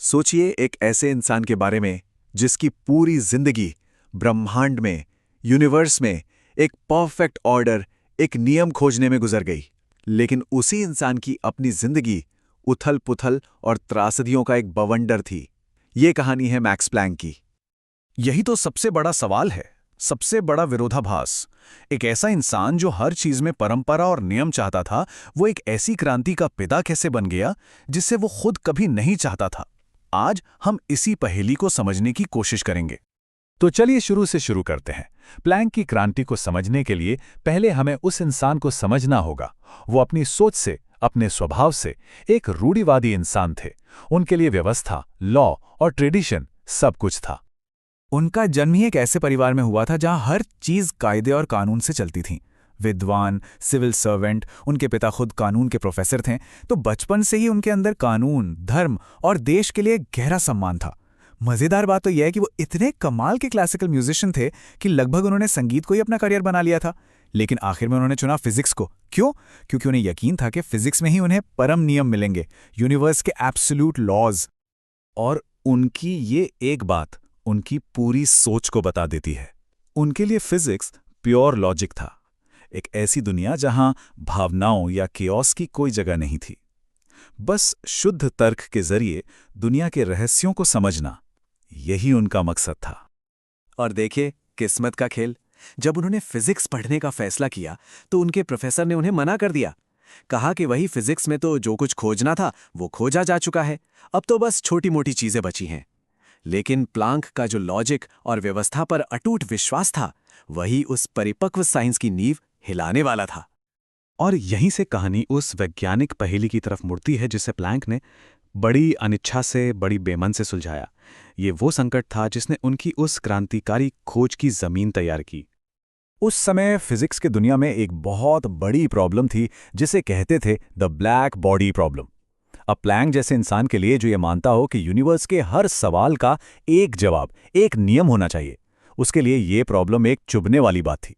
सोचिए एक ऐसे इंसान के बारे में जिसकी पूरी जिंदगी ब्रह्मांड में, यूनिवर्स में एक परफेक्ट ऑर्डर, एक नियम खोजने में गुजर गई। लेकिन उसी इंसान की अपनी जिंदगी उथल-पुथल और त्रासदियों का एक बवंडर थी। ये कहानी है मैक्स प्लैंक की। यही तो सबसे बड़ा सवाल है, सबसे बड़ा विरोधाभास। एक ऐसा इंसान जो हर चीज में परंपरा और नियम चाहता था, वो एक ऐसी क्रांति का पिता कैसे बन गया जिसे वो खुद कभी नहीं चाहता था। आज हम इसी पहेली को समझने की कोशिश करेंगे। तो चलिए शुरू से शुरू करते हैं। प्लैंक की क्रांति को समझने के लिए पहले हमें उस इंसान को समझना होगा। वो अपनी सोच से, अपने स्वभाव से एक रूढ़िवादी इंसान थे। उनके लिए व्यवस्था, लॉ और ट्रेडिशन सब कुछ था। उनका जन्म ही एक ऐसे परिवार में हुआ था जहां हर चीज कायदे और कानून से चलती थी। विद्वान, सिविल सर्वेंट, उनके पिता खुद कानून के प्रोफेसर थे, तो बचपन से ही उनके अंदर कानून, धर्म और देश के लिए गहरा सम्मान था। मजेदार बात तो यह है कि वो इतने कमाल के क्लासिकल म्यूजिशियन थे कि लगभग उन्होंने संगीत को ही अपना करियर बना लिया था। लेकिन आखिर में उन्होंने चुना फिजिक्स को। क्यों? क्योंकि उन्हें यकीन था कि फिजिक्स में ही उन्हें परम नियम मिलेंगे, यूनिवर्स के एब्सोल्यूट लॉज। और उनकी ये एक बात उनकी पूरी सोच को बता देती है। उनके लिए फिजिक्स प्योर लॉजिक था, एक ऐसी दुनिया जहां भावनाओं या केओस की कोई जगह नहीं थी। बस शुद्ध तर्क के जरिए दुनिया के रहस्यों को समझना, यही उनका मकसद था। और देखिए किस्मत का खेल, जब उन्होंने फिजिक्स पढ़ने का फैसला किया तो उनके प्रोफेसर ने उन्हें मना कर दिया। कहा कि वही फिजिक्स में तो जो कुछ खोजना था वो खोजा जा चुका है, अब तो बस छोटी मोटी चीजें बची हैं। लेकिन प्लांक का जो लॉजिक और व्यवस्था पर अटूट विश्वास था, वही उस परिपक्व साइंस की नींव हिलाने वाला था। और यहीं से कहानी उस वैज्ञानिक पहेली की तरफ मुड़ती है जिसे प्लैंक ने बड़ी अनिच्छा से, बड़ी बेमन से सुलझाया। ये वो संकट था जिसने उनकी उस क्रांतिकारी खोज की जमीन तैयार की। उस समय फिजिक्स की दुनिया में एक बहुत बड़ी प्रॉब्लम थी जिसे कहते थे द ब्लैक बॉडी प्रॉब्लम। अब प्लैंक जैसे इंसान के लिए जो ये मानता हो कि यूनिवर्स के हर सवाल का एक जवाब, एक नियम होना चाहिए, उसके लिए ये प्रॉब्लम एक चुभने वाली बात थी।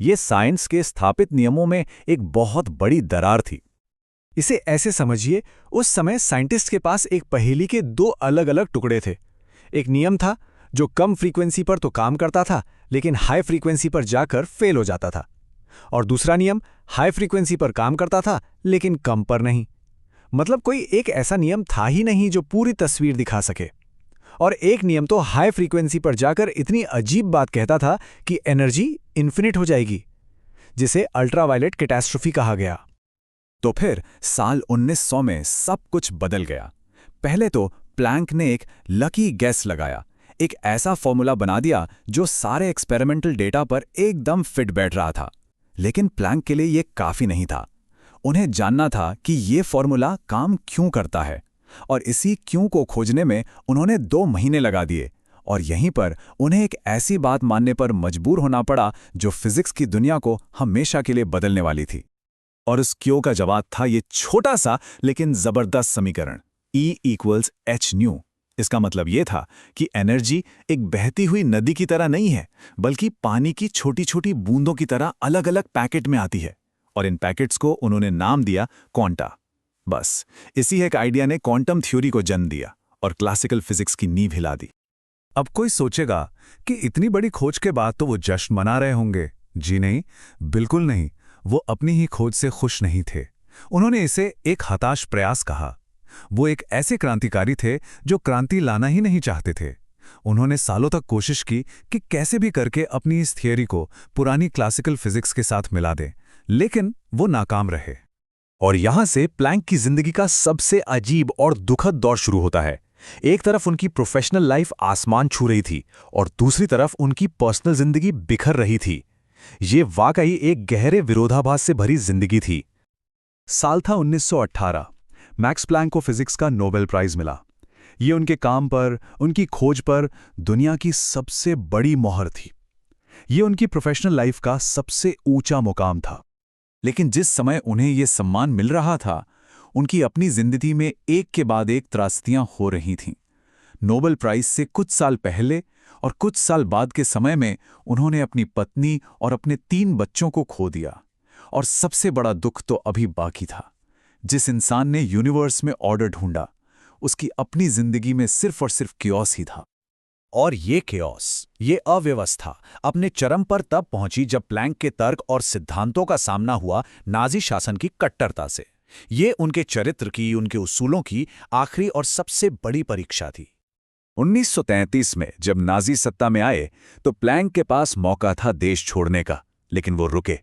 ये साइंस के स्थापित नियमों में एक बहुत बड़ी दरार थी। इसे ऐसे समझिए, उस समय साइंटिस्ट के पास एक पहेली के दो अलग अलग टुकड़े थे। एक नियम था जो कम फ्रीक्वेंसी पर तो काम करता था, लेकिन हाई फ्रीक्वेंसी पर जाकर फेल हो जाता था। और दूसरा नियम हाई फ्रीक्वेंसी पर काम करता था, लेकिन कम पर नहीं। मतलब कोई एक ऐसा नियम था ही नहीं जो पूरी तस्वीर दिखा सके। और एक नियम तो हाई फ्रीक्वेंसी पर जाकर इतनी अजीब बात कहता था कि एनर्जी इन्फिनिट हो जाएगी, जिसे अल्ट्रावायलेट कैटास्ट्रोफी कहा गया। तो फिर साल 1900 में सब कुछ बदल गया। पहले तो प्लैंक ने एक लकी गैस लगाया, एक ऐसा फॉर्मूला बना दिया जो सारे एक्सपेरिमेंटल डेटा पर एकदम फिट बैठ रहा था। लेकिन प्लैंक के लिए ये काफी नहीं था। उन्हें जानना था कि ये फॉर्मूला काम क्यों करता है, और इसी क्यों को खोजने में उन्होंने 2 महीने लगा दिए। और यहीं पर उन्हें एक ऐसी बात मानने पर मजबूर होना पड़ा जो फिजिक्स की दुनिया को हमेशा के लिए बदलने वाली थी। और उस क्यों का जवाब था ये छोटा सा लेकिन जबरदस्त समीकरण, E=hν। इसका मतलब ये था कि एनर्जी एक बहती हुई नदी की तरह नहीं है, बल्कि पानी की छोटी छोटी बूंदों की तरह अलग अलग पैकेट में आती है। और इन पैकेट्स को उन्होंने नाम दिया क्वांटा। बस इसी एक आइडिया ने क्वांटम थ्योरी को जन्म दिया और क्लासिकल फिजिक्स की नींव हिला दी। अब कोई सोचेगा कि इतनी बड़ी खोज के बाद तो वो जश्न मना रहे होंगे। जी नहीं, बिल्कुल नहीं। वो अपनी ही खोज से खुश नहीं थे। उन्होंने इसे एक हताश प्रयास कहा। वो एक ऐसे क्रांतिकारी थे जो क्रांति लाना ही नहीं चाहते थे। उन्होंने सालों तक कोशिश की कि कैसे भी करके अपनी इस थियरी को पुरानी क्लासिकल फिजिक्स के साथ मिला दें, लेकिन वो नाकाम रहे। और यहां से प्लैंक की जिंदगी का सबसे अजीब और दुखद दौर शुरू होता है। एक तरफ उनकी प्रोफेशनल लाइफ आसमान छू रही थी और दूसरी तरफ उनकी पर्सनल जिंदगी बिखर रही थी। ये वाकई एक गहरे विरोधाभास से भरी जिंदगी थी। साल था 1918। मैक्स प्लैंक को फिजिक्स का नोबेल प्राइज मिला। ये उनके काम पर, उनकी खोज पर दुनिया की सबसे बड़ी मोहर थी। ये उनकी प्रोफेशनल लाइफ का सबसे ऊंचा मुकाम था। लेकिन जिस समय उन्हें यह सम्मान मिल रहा था, उनकी अपनी जिंदगी में एक के बाद एक त्रासदियां हो रही थीं। नोबेल प्राइज से कुछ साल पहले और कुछ साल बाद के समय में उन्होंने अपनी पत्नी और अपने 3 बच्चों को खो दिया। और सबसे बड़ा दुख तो अभी बाकी था। जिस इंसान ने यूनिवर्स में ऑर्डर ढूंढा, उसकी अपनी जिंदगी में सिर्फ और सिर्फ क्योस ही था। और ये केओस, ये अव्यवस्था अपने चरम पर तब पहुंची जब प्लैंक के तर्क और सिद्धांतों का सामना हुआ नाजी शासन की कट्टरता से। ये उनके चरित्र की, उनके उसूलों की आखिरी और सबसे बड़ी परीक्षा थी। 1933 में जब नाजी सत्ता में आए तो प्लैंक के पास मौका था देश छोड़ने का, लेकिन वो रुके।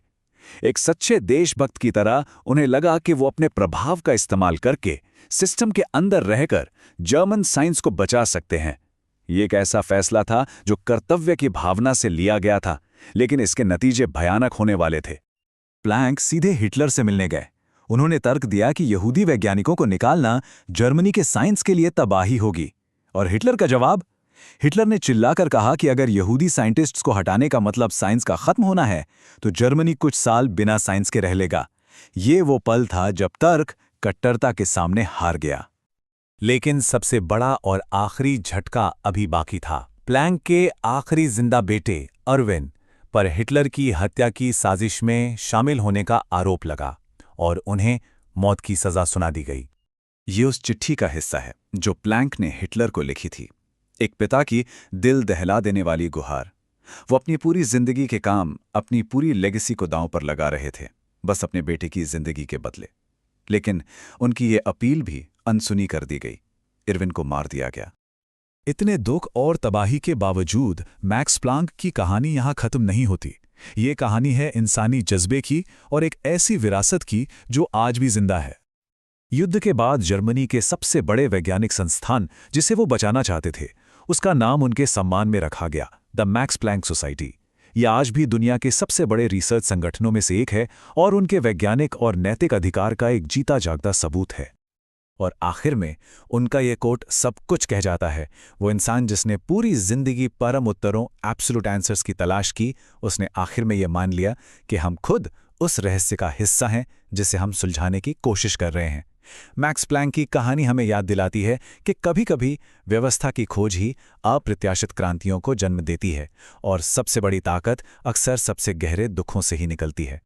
एक सच्चे देशभक्त की तरह उन्हें लगा कि वो अपने प्रभाव का इस्तेमाल करके सिस्टम के अंदर रहकर जर्मन साइंस को बचा सकते हैं। ये एक ऐसा फैसला था जो कर्तव्य की भावना से लिया गया था, लेकिन इसके नतीजे भयानक होने वाले थे। प्लैंक सीधे हिटलर से मिलने गए। उन्होंने तर्क दिया कि यहूदी वैज्ञानिकों को निकालना जर्मनी के साइंस के लिए तबाही होगी। और हिटलर का जवाब? हिटलर ने चिल्लाकर कहा कि अगर यहूदी साइंटिस्ट्स को हटाने का मतलब साइंस का खत्म होना है तो जर्मनी कुछ साल बिना साइंस के रह लेगा। ये वो पल था जब तर्क कट्टरता के सामने हार गया। लेकिन सबसे बड़ा और आखिरी झटका अभी बाकी था। प्लैंक के आखिरी जिंदा बेटे अर्विन पर हिटलर की हत्या की साजिश में शामिल होने का आरोप लगा और उन्हें मौत की सजा सुना दी गई। ये उस चिट्ठी का हिस्सा है जो प्लैंक ने हिटलर को लिखी थी, एक पिता की दिल दहला देने वाली गुहार। वो अपनी पूरी जिंदगी के काम, अपनी पूरी लेगेसी को दांव पर लगा रहे थे, बस अपने बेटे की जिंदगी के बदले। लेकिन उनकी ये अपील भी अनसुनी कर दी गई। इरविन को मार दिया गया। इतने दुख और तबाही के बावजूद मैक्स प्लांक की कहानी यहाँ खत्म नहीं होती। ये कहानी है इंसानी जज्बे की और एक ऐसी विरासत की जो आज भी जिंदा है। युद्ध के बाद जर्मनी के सबसे बड़े वैज्ञानिक संस्थान जिसे वो बचाना चाहते थे, उसका नाम उनके सम्मान में रखा गया, द मैक्स प्लैंक सोसाइटी। यह आज भी दुनिया के सबसे बड़े रिसर्च संगठनों में से एक है और उनके वैज्ञानिक और नैतिक अधिकार का एक जीता जागता सबूत है। और आखिर में उनका ये कोट सब कुछ कह जाता है। वो इंसान जिसने पूरी जिंदगी परम उत्तरों, एब्सोल्यूट आंसर्स की तलाश की, उसने आखिर में ये मान लिया कि हम खुद उस रहस्य का हिस्सा हैं जिसे हम सुलझाने की कोशिश कर रहे हैं। मैक्स प्लैंक की कहानी हमें याद दिलाती है कि कभी-कभी व्यवस्था की खोज ही अप्रत्याशित क्रांतियों को जन्म देती है और सबसे बड़ी ताकत अक्सर सबसे गहरे दुखों से ही निकलती है।